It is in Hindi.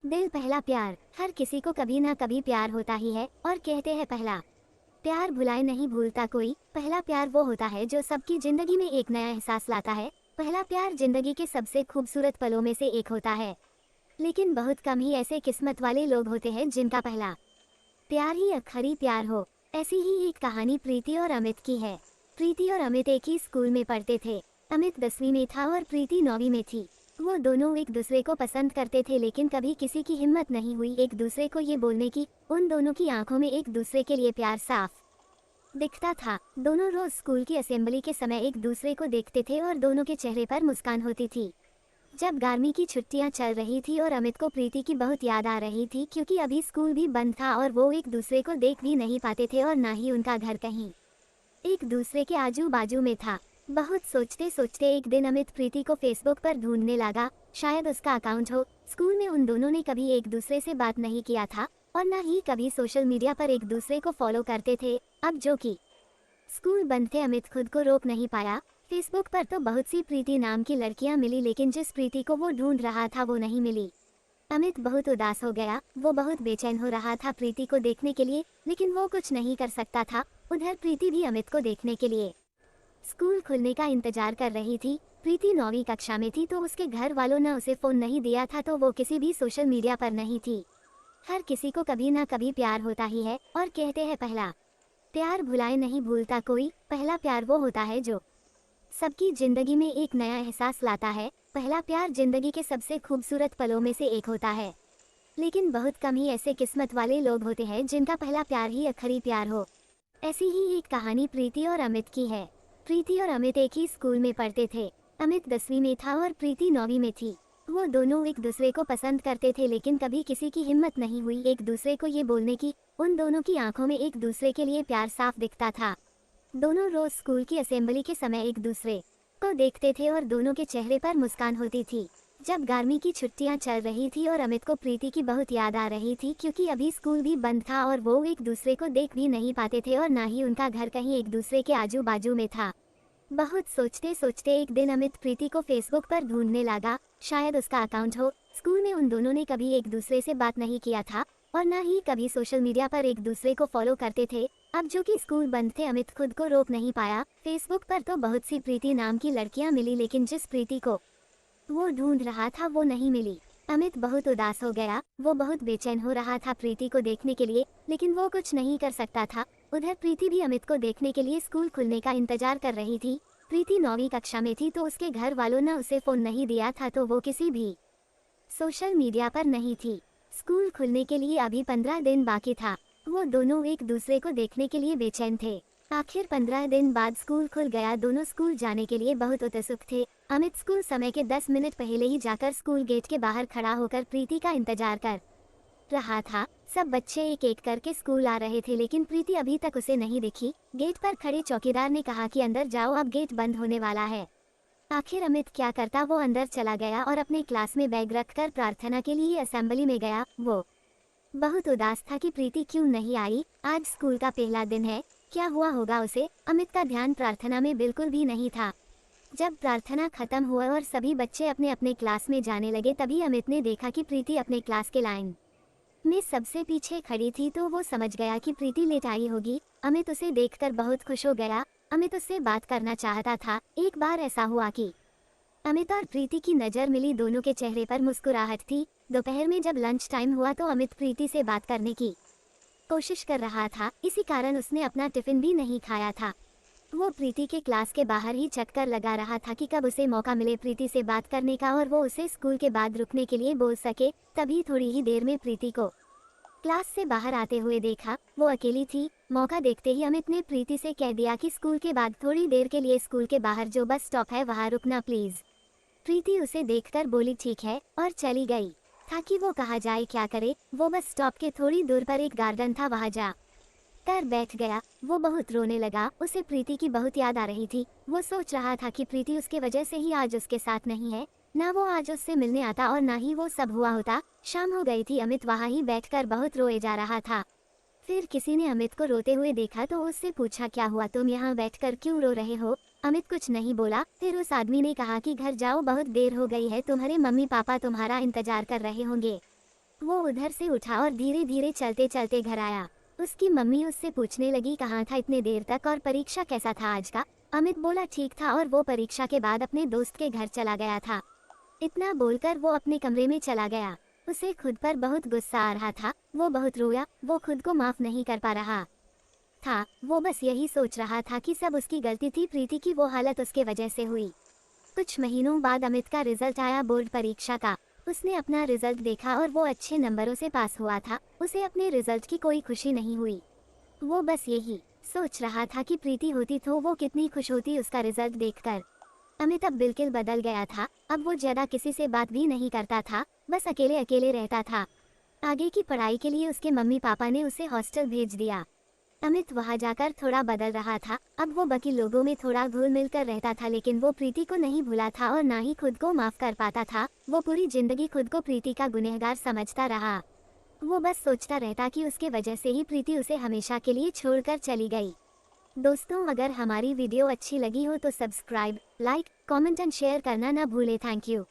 दिल पहला प्यार। हर किसी को कभी ना कभी प्यार होता ही है और कहते हैं पहला प्यार भुलाए नहीं भूलता कोई। पहला प्यार वो होता है जो सबकी जिंदगी में एक नया एहसास लाता है। पहला प्यार जिंदगी के सबसे खूबसूरत पलों में से एक होता है, लेकिन बहुत कम ही ऐसे किस्मत वाले लोग होते हैं जिनका पहला प्यार ही आखिरी प्यार हो। ऐसी ही एक कहानी प्रीति और अमित की है। प्रीति और अमित एक ही स्कूल में पढ़ते थे। अमित 10वीं में था और प्रीति 9वीं में थी। वो दोनों एक दूसरे को पसंद करते थे, लेकिन कभी किसी की हिम्मत नहीं हुई एक दूसरे को ये बोलने की। उन दोनों की आंखों में एक दूसरे के लिए प्यार साफ दिखता था। दोनों रोज स्कूल की असेंबली के समय एक दूसरे को देखते थे और दोनों के चेहरे पर मुस्कान होती थी। जब गर्मी की छुट्टियां चल रही थी और अमित को प्रीति की बहुत याद आ रही थी, क्योंकि अभी स्कूल भी बंद था और वो एक दूसरे को देख भी नहीं पाते थे और ना ही उनका घर कहीं एक दूसरे के आजू बाजू में था। बहुत सोचते सोचते एक दिन अमित प्रीति को फेसबुक पर ढूंढने लगा, शायद उसका अकाउंट हो। स्कूल में उन दोनों ने कभी एक दूसरे से बात नहीं किया था और ना ही कभी सोशल मीडिया पर एक दूसरे को फॉलो करते थे। अब जो कि स्कूल बंद थे, अमित खुद को रोक नहीं पाया। फेसबुक पर तो बहुत सी प्रीति नाम की लड़कियां मिली, लेकिन जिस प्रीति को वो ढूंढ रहा था वो नहीं मिली। अमित बहुत उदास हो गया। वो बहुत बेचैन हो रहा था प्रीति को देखने के लिए, लेकिन वो कुछ नहीं कर सकता था। उधर प्रीति भी अमित को देखने के लिए स्कूल खुलने का इंतजार कर रही थी। प्रीति 9वीं कक्षा में थी तो उसके घर वालों ने उसे फोन नहीं दिया था, तो वो किसी भी सोशल मीडिया पर नहीं थी। हर किसी को कभी ना कभी प्यार होता ही है और कहते हैं पहला प्यार भुलाए नहीं भूलता कोई। पहला प्यार वो होता है जो सबकी जिंदगी में एक नया एहसास लाता है। पहला प्यार जिंदगी के सबसे खूबसूरत पलों में से एक होता है, लेकिन बहुत कम ही ऐसे किस्मत वाले लोग होते हैं जिनका पहला प्यार ही आखिरी प्यार हो। ऐसी ही एक कहानी प्रीति और अमित की है। प्रीति और अमित एक ही स्कूल में पढ़ते थे। अमित 10वीं में था और प्रीति 9वीं में थी। वो दोनों एक दूसरे को पसंद करते थे, लेकिन कभी किसी की हिम्मत नहीं हुई एक दूसरे को ये बोलने की। उन दोनों की आंखों में एक दूसरे के लिए प्यार साफ दिखता था। दोनों रोज स्कूल की असेंबली के समय एक दूसरे को देखते थे और दोनों के चेहरे पर मुस्कान होती थी। जब गर्मी की छुट्टियां चल रही थी और अमित को प्रीति की बहुत याद आ रही थी, क्योंकि अभी स्कूल भी बंद था और वो एक दूसरे को देख भी नहीं पाते थे और ना ही उनका घर कहीं एक दूसरे के आजू बाजू में था। बहुत सोचते सोचते एक दिन अमित प्रीति को फेसबुक पर ढूंढने लगा, शायद उसका अकाउंट हो। स्कूल में उन दोनों ने कभी एक दूसरे से बात नहीं किया था और ना ही कभी सोशल मीडिया पर एक दूसरे को फॉलो करते थे। अब जो कि स्कूल बंद थे, अमित खुद को रोक नहीं पाया। फेसबुक पर तो बहुत सी प्रीति नाम की लड़कियां मिली, लेकिन जिस प्रीति को वो ढूंढ रहा था वो नहीं मिली। अमित बहुत उदास हो गया। वो बहुत बेचैन हो रहा था प्रीति को देखने के लिए, लेकिन वो कुछ नहीं कर सकता था। उधर प्रीति भी अमित को देखने के लिए स्कूल खुलने का इंतजार कर रही थी। प्रीति 9वीं कक्षा में थी तो उसके घर वालों ने उसे फोन नहीं दिया था, तो वो किसी भी सोशल मीडिया पर नहीं थी। स्कूल खुलने के लिए अभी 15 दिन बाकी था। वो दोनों एक दूसरे को देखने के लिए बेचैन थे। आखिर 15 दिन बाद स्कूल खुल गया। दोनों स्कूल जाने के लिए बहुत उत्सुक थे। अमित स्कूल समय के 10 मिनट पहले ही जाकर स्कूल गेट के बाहर खड़ा होकर प्रीति का इंतजार कर रहा था। सब बच्चे एक एक करके स्कूल आ रहे थे, लेकिन प्रीति अभी तक उसे नहीं दिखी। गेट पर खड़े चौकीदार ने कहा कि अंदर जाओ, अब गेट बंद होने वाला है। आखिर अमित क्या करता, वो अंदर चला गया और अपने क्लास में बैग रखकर प्रार्थना के लिए असेंबली में गया। वो बहुत उदास था कि प्रीति क्यों नहीं आई। आज स्कूल का पहला दिन है, क्या हुआ होगा उसे। अमित का ध्यान प्रार्थना में बिल्कुल भी नहीं था। जब प्रार्थना खत्म हुआ और सभी बच्चे अपने अपने क्लास में जाने लगे, तभी अमित ने देखा कि प्रीति अपने क्लास के लाइन में सबसे पीछे खड़ी थी, तो वो समझ गया कि प्रीति लेट आई होगी। अमित उसे देखकर बहुत खुश हो गया। अमित उससे बात करना चाहता था। एक बार ऐसा हुआ कि अमित और प्रीति की नज़र मिली। दोनों के चेहरे पर मुस्कुराहट थी। दोपहर में जब लंच टाइम हुआ तो अमित प्रीति से बात करने की कोशिश कर रहा था, इसी कारण उसने अपना टिफिन भी नहीं खाया था। वो प्रीति के क्लास के बाहर ही चक्कर लगा रहा था कि कब उसे मौका मिले प्रीति से बात करने का और वो उसे स्कूल के बाद रुकने के लिए बोल सके। तभी थोड़ी ही देर में प्रीति को क्लास से बाहर आते हुए देखा। वो अकेली थी। मौका देखते ही अमित ने प्रीति से कह दिया कि स्कूल के बाद थोड़ी देर के लिए स्कूल के बाहर जो बस स्टॉप है वहाँ रुकना प्लीज। प्रीति उसे देखकर बोली ठीक है और चली गई। था कि वो कहा जाए क्या करे। वो बस स्टॉप के थोड़ी दूर पर एक गार्डन था, वहाँ जा कर बैठ गया। वो बहुत रोने लगा। उसे प्रीति की बहुत याद आ रही थी। वो सोच रहा था कि प्रीति उसके वजह से ही आज उसके साथ नहीं है। ना वो आज उससे मिलने आता और ना ही वो सब हुआ होता। शाम हो गई थी। अमित वहाँ ही बैठकर बहुत रोए जा रहा था। फिर किसी ने अमित को रोते हुए देखा तो उससे पूछा क्या हुआ, तुम यहाँ बैठकर क्यों रो रहे हो। अमित कुछ नहीं बोला। फिर उस आदमी ने कहा कि घर जाओ, बहुत देर हो गई है, तुम्हारे मम्मी पापा तुम्हारा इंतजार कर रहे होंगे। वो उधर से उठा और धीरे धीरे चलते चलते घर आया। उसकी मम्मी उससे पूछने लगी कहाँ था इतने देर तक और परीक्षा कैसा था आज का। अमित बोला ठीक था और वो परीक्षा के बाद अपने दोस्त के घर चला गया था। इतना बोलकर वो अपने कमरे में चला गया। उसे खुद पर बहुत गुस्सा आ रहा था। वो बहुत रोया। वो खुद को माफ नहीं कर पा रहा था। वो बस यही सोच रहा था कि सब उसकी गलती थी, प्रीति की वो हालत उसके वजह से हुई। कुछ महीनों बाद अमित का रिजल्ट आया बोर्ड परीक्षा का। उसने अपना रिजल्ट देखा और वो अच्छे नंबरों से पास हुआ था। उसे अपने रिजल्ट की कोई खुशी नहीं हुई। वो बस यही सोच रहा था कि प्रीति होती तो वो कितनी खुश होती उसका रिजल्ट देखकर। अमित अब बिल्कुल बदल गया था। अब वो ज्यादा किसी से बात भी नहीं करता था, बस अकेले अकेले रहता था। आगे की पढ़ाई के लिए उसके मम्मी पापा ने उसे हॉस्टल भेज दिया। अमित वहां जाकर थोड़ा बदल रहा था। अब वो बाकी लोगों में थोड़ा घुल मिल कर रहता था, लेकिन वो प्रीति को नहीं भूला था और ना ही खुद को माफ कर पाता था। वो पूरी जिंदगी खुद को प्रीति का गुनहगार समझता रहा। वो बस सोचता रहता कि उसके वजह से ही प्रीति उसे हमेशा के लिए छोड़कर चली गई। दोस्तों, अगर हमारी वीडियो अच्छी लगी हो तो subscribe, like, comment and share करना ना भूले। Thank you.